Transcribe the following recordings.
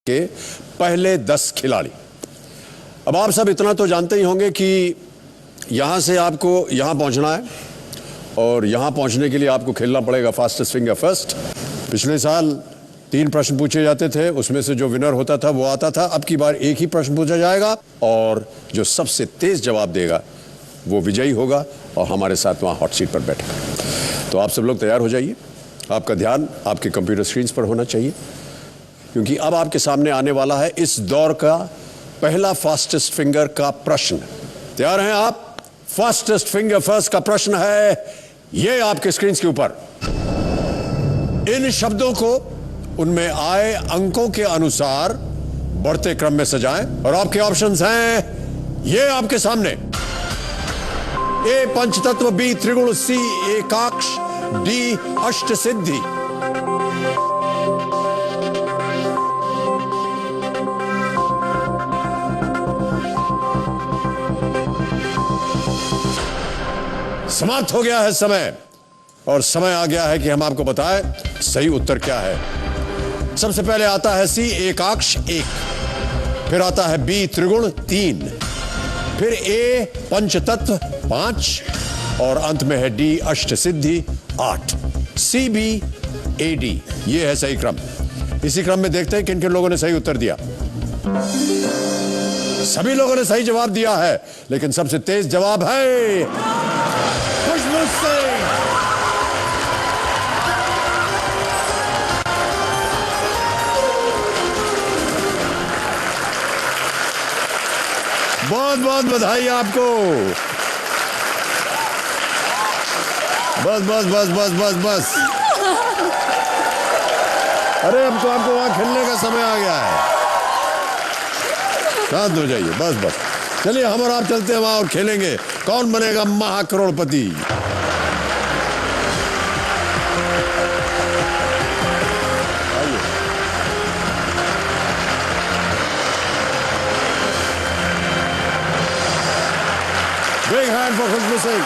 के पहले 10 खिलाड़ी। अब आप सब इतना तो जानते ही होंगे कि यहां से आपको यहां पहुंचना है और यहां पहुंचने के लिए आपको खेलना पड़ेगा फास्टेस्ट फिंगर फर्स्ट। पिछले साल 3 प्रश्न पूछे जाते थे, उसमें से जो विनर होता था वो आता था। अब की बार एक ही प्रश्न पूछा जाएगा और जो सबसे तेज जवाब देगा वो विजयी होगा और हमारे साथ वहां हॉट सीट पर बैठेगा। तो आप सब लोग तैयार हो जाइए। आपका ध्यान आपके कंप्यूटर स्क्रीन पर होना चाहिए, क्योंकि अब आपके सामने आने वाला है इस दौर का पहला फास्टेस्ट फिंगर का प्रश्न। तैयार हैं आप? फास्टेस्ट फिंगर फर्स्ट का प्रश्न है ये आपके स्क्रीन के ऊपर। इन शब्दों को उनमें आए अंकों के अनुसार बढ़ते क्रम में सजाएं और आपके ऑप्शंस हैं ये आपके सामने। ए पंचतत्व, बी त्रिगुण, सी एकाक्ष, डी अष्ट सिद्धि। समाप्त हो गया है समय और समय आ गया है कि हम आपको बताएं सही उत्तर क्या है। सबसे पहले आता है सी एकाक्ष 1, फिर आता है बी त्रिगुण 3, फिर ए पंचतत्व 5 और अंत में है डी अष्ट सिद्धि 8। सी बी ए डी, ये है सही क्रम। इसी क्रम में देखते हैं किन किन लोगों ने सही उत्तर दिया। सभी लोगों ने सही जवाब दिया है, लेकिन सबसे तेज जवाब है खुशबू सिंह। बहुत बहुत बधाई आपको। बस बस बस बस बस बस। अरे अब तो आपको वहां खेलने का समय आ गया है। शांत हो जाइए, बस बस। चलिए हम और आप चलते हैं वहां और खेलेंगे कौन बनेगा महाकरोड़पति। Big hand for खुशबू सिंह।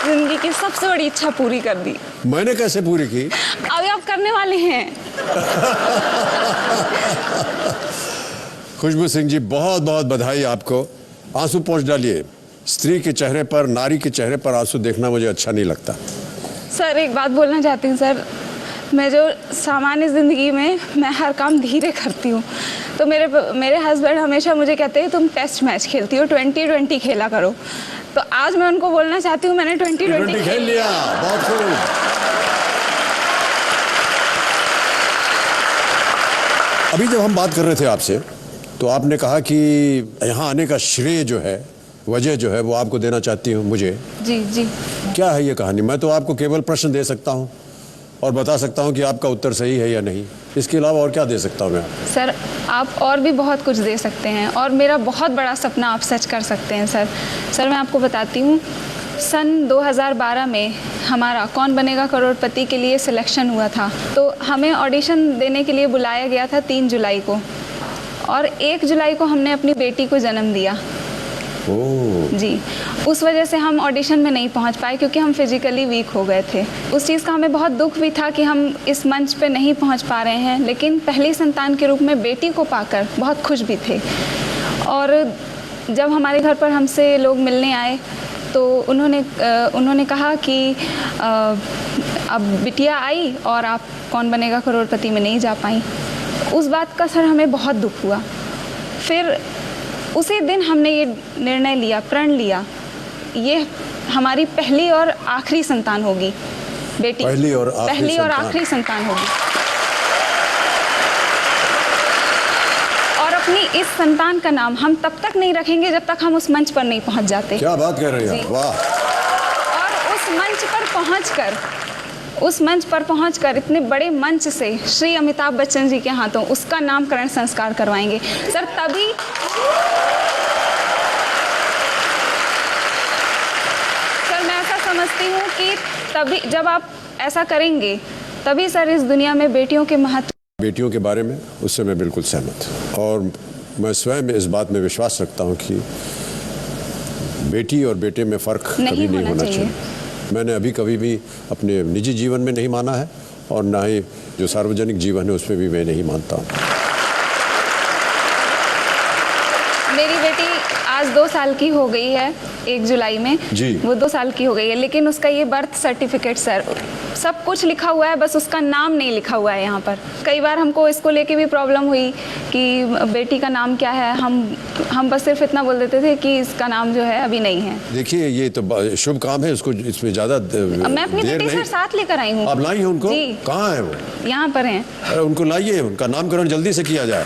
जिंदगी की सबसे बड़ी इच्छा पूरी कर दी। मैंने कैसे पूरी की? अभी आप करने वाले हैं। खुशबू सिंह जी, बहुत बहुत बधाई आपको। आंसू पोंछ डालिए। स्त्री के चेहरे पर, नारी के चेहरे पर आंसू देखना मुझे अच्छा नहीं लगता। सर एक बात बोलना चाहती हूँ सर, मैं जो सामान्य ज़िंदगी में मैं हर काम धीरे करती हूँ, तो मेरे हस्बैंड हमेशा मुझे कहते हैं तुम टेस्ट मैच खेलती हो, 20-20 खेला करो। तो आज मैं उनको बोलना चाहती हूँ मैंने 20-20 खेल लिया। बहुत खूब। अभी जब हम बात कर रहे थे आपसे, तो आपने कहा कि यहाँ आने का श्रेय जो है, वजह जो है वो आपको देना चाहती हूँ मुझे। जी जी। क्या है ये कहानी? मैं तो आपको केवल प्रश्न दे सकता हूँ और बता सकता हूँ कि आपका उत्तर सही है या नहीं। इसके अलावा और क्या दे सकता हूँ मैं? सर आप और भी बहुत कुछ दे सकते हैं और मेरा बहुत बड़ा सपना आप सच कर सकते हैं सर। सर मैं आपको बताती हूँ, सन 2012 में हमारा कौन बनेगा करोड़पति के लिए सिलेक्शन हुआ था। तो हमें ऑडिशन देने के लिए बुलाया गया था 3 जुलाई को, और 1 जुलाई को हमने अपनी बेटी को जन्म दिया। जी, उस वजह से हम ऑडिशन में नहीं पहुंच पाए क्योंकि हम फिजिकली वीक हो गए थे। उस चीज़ का हमें बहुत दुख भी था कि हम इस मंच पे नहीं पहुंच पा रहे हैं, लेकिन पहली संतान के रूप में बेटी को पाकर बहुत खुश भी थे। और जब हमारे घर पर हमसे लोग मिलने आए तो उन्होंने कहा कि अब बिटिया आई और आप कौन बनेगा करोड़पति में नहीं जा पाई। उस बात का सर हमें बहुत दुख हुआ। फिर उसी दिन हमने ये निर्णय लिया, प्रण लिया, ये हमारी पहली और आखिरी संतान होगी। बेटी पहली और आखिरी संतान होगी। और अपनी इस संतान का नाम हम तब तक नहीं रखेंगे जब तक हम उस मंच पर नहीं पहुंच जाते। क्या बात कर रही हैं? वाह। और उस मंच पर पहुंचकर इतने बड़े मंच से श्री अमिताभ बच्चन जी के हाथों उसका नामकरण संस्कार करवाएंगे सर। तभी सर मैं ऐसा समझती हूँ कि तभी जब आप ऐसा करेंगे तभी सर इस दुनिया में बेटियों के महत्व, बेटियों के बारे में उससे मैं बिल्कुल सहमत हूँ। और मैं स्वयं इस बात में विश्वास रखता हूँ कि बेटी और बेटे में फ़र्क कभी नहीं होना चाहिए। मैंने अभी कभी भी अपने निजी जीवन में नहीं माना है और ना ही जो सार्वजनिक जीवन है उसमें भी मैं नहीं मानता हूँ। मेरी बेटी आज 2 साल की हो गई है, 1 जुलाई में जी। वो 2 साल की हो गई है, लेकिन उसका ये बर्थ सर्टिफिकेट सर सब कुछ लिखा हुआ है, बस उसका नाम नहीं लिखा हुआ है यहाँ पर। कई बार हमको इसको लेके भी प्रॉब्लम हुई कि बेटी का नाम क्या है। हम बस सिर्फ इतना बोल देते थे कि इसका नाम जो है अभी नहीं है। देखिए ये तो शुभ काम है, इसको इसमें ज़्यादा मैं अपनी बेटी सर साथ लेकर आई हूँ। आप लाई हैं उनको? जी। कहाँ है वो? यहाँ पर हैं। अरे उनको लाइए, उनका नामकरण जल्दी से किया जाए।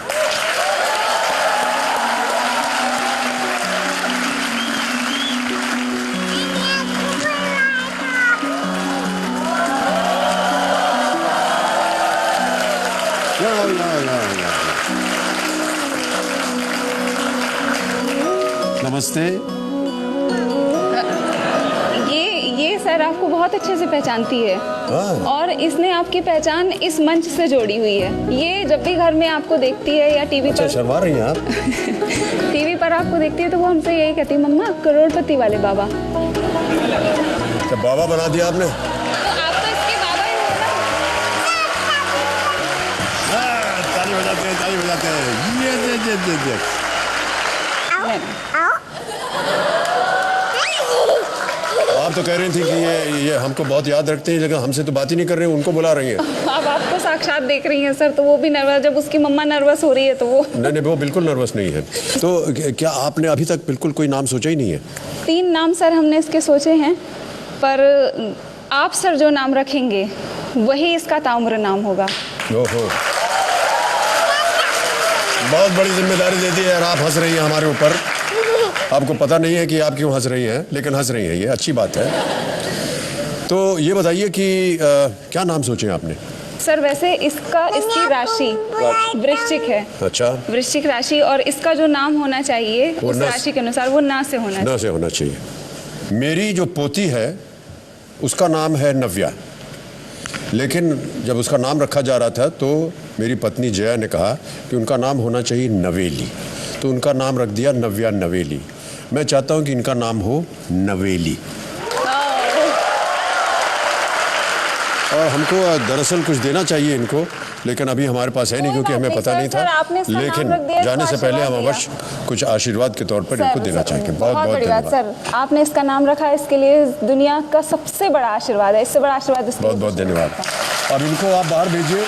नमस्ते। ये सर आपको बहुत अच्छे से पहचानती है और इसने आपकी पहचान इस मंच से जोड़ी हुई है। ये जब भी घर में आपको देखती है या टीवी पर शर्मा रही हैं आप? टीवी पर आपको देखती है तो वो हमसे यही कहती है, मम्मा करोड़पति वाले बाबा। तो बाबा बना दिया आपने? तो आप तो इसके बाबा ही हो ना। ताली बजाते हैं, ताली बजाते हैं। ये आप तो कह रही थी कि ये हमको बहुत याद रखते हैं, लेकिन हमसे तो बात ही नहीं कर रहे हैं, उनको बुला रही हैं। अब आपको साक्षात देख रही हैं सर, तो वो भी नर्वस, जब उसकी मम्मा नर्वस हो रही है तो वो नहीं, वो बिल्कुल नर्वस नहीं है। तो क्या आपने अभी तक बिल्कुल कोई नाम सोचा ही नहीं है? 3 नाम सर हमने इसके सोचे हैं, पर आप सर जो नाम रखेंगे वही इसका ताउम्र नाम होगा। ओहो, बहुत बड़ी जिम्मेदारी दे दी है और आप हंस रही हैं हमारे ऊपर। आपको पता नहीं है कि आप क्यों हंस रही हैं, लेकिन हंस रही हैं, ये अच्छी बात है। तो ये बताइए कि क्या नाम सोचे आपने? सर वैसे इसकी राशि वृश्चिक है। अच्छा, वृश्चिक राशि, और इसका जो नाम होना चाहिए उस राशि के अनुसार वो ना से होना चाहिए। मेरी जो पोती है उसका नाम है नव्या, लेकिन जब उसका नाम रखा जा रहा था तो मेरी पत्नी जया ने कहा कि उनका नाम होना चाहिए नवेली, तो उनका नाम रख दिया नव्या नवेली। मैं चाहता हूं कि इनका नाम हो नवेली। और हमको दरअसल कुछ देना चाहिए इनको, लेकिन अभी हमारे पास है नहीं क्योंकि हमें पता नहीं था। लेकिन जाने से पहले हम अवश्य कुछ आशीर्वाद के तौर पर इनको देना चाहेंगे। बहुत बहुत धन्यवाद सर, आपने इसका नाम रखा, इसके लिए दुनिया का सबसे बड़ा आशीर्वाद है। इससे बड़ा आशीर्वाद बहुत बहुत धन्यवाद। अब इनको आप बाहर भेजिए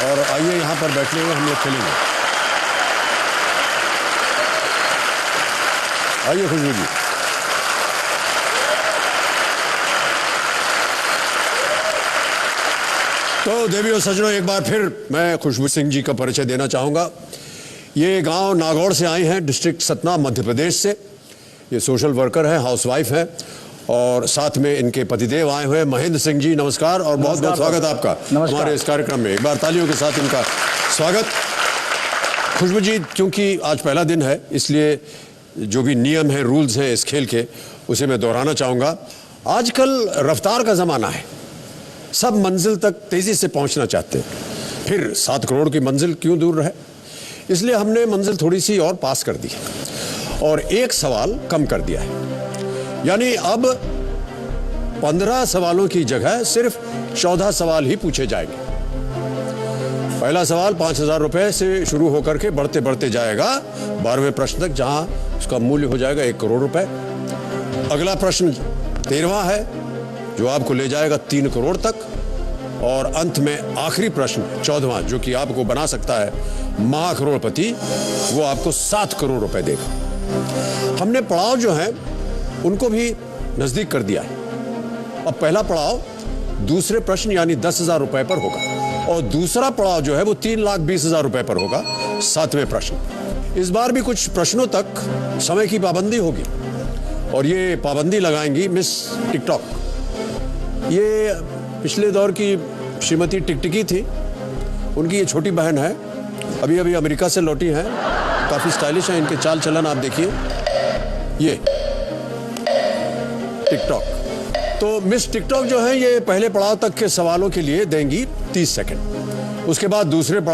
और आइए यहाँ पर बैठने में हम लोग खेलेंगे। आइए खुशबू जी। तो देवी और सज्जनों, एक बार फिर मैं खुशबू सिंह जी का परिचय देना चाहूँगा। ये गांव नागौर से आई हैं, डिस्ट्रिक्ट सतना, मध्य प्रदेश से। ये सोशल वर्कर हैं, हाउसवाइफ हैं, और साथ में इनके पतिदेव आए हुए हैं। महेंद्र सिंह जी, नमस्कार और बहुत बहुत स्वागत आपका हमारे इस कार्यक्रम में। एक बार तालियों के साथ इनका स्वागत। खुशबू जी, क्योंकि आज पहला दिन है इसलिए जो भी नियम है, रूल्स हैं इस खेल के, उसे मैं दोहराना चाहूँगा। आजकल रफ्तार का ज़माना है, सब मंजिल तक तेज़ी से पहुंचना चाहते हैं, फिर 7 करोड़ की मंजिल क्यों दूर रहे, इसलिए हमने मंजिल थोड़ी सी और पास कर दी और एक सवाल कम कर दिया है। यानी अब 15 सवालों की जगह सिर्फ 14 सवाल ही पूछे जाएंगे। पहला सवाल 5,000 रुपये से शुरू होकर के बढ़ते बढ़ते जाएगा 12वें प्रश्न तक, जहां उसका मूल्य हो जाएगा 1 करोड़ रुपए। अगला प्रश्न 13वां है जो आपको ले जाएगा 3 करोड़ तक, और अंत में आखिरी प्रश्न 14वां जो कि आपको बना सकता है महाकरोड़पति, वो आपको 7 करोड़ रुपए देगा। हमने पड़ाव जो हैं उनको भी नजदीक कर दिया है। अब पहला पड़ाव दूसरे प्रश्न यानी 10,000 रुपए पर होगा और दूसरा पड़ाव जो है वो 3,20,000 रुपए पर होगा, 7वें प्रश्न। इस बार भी कुछ प्रश्नों तक समय की पाबंदी होगी और ये पाबंदी लगाएंगी मिस टिकटॉक। ये पिछले दौर की श्रीमती टिकटिकी थी, उनकी ये छोटी बहन है, अभी अभी अमेरिका से लौटी हैं, काफ़ी स्टाइलिश है, इनके चाल चलन आप देखिए। ये टिकटॉक, तो मिस टिकटॉक जो है ये पहले पड़ाव तक के सवालों के लिए देंगी 30 सेकंड, उसके बाद दूसरे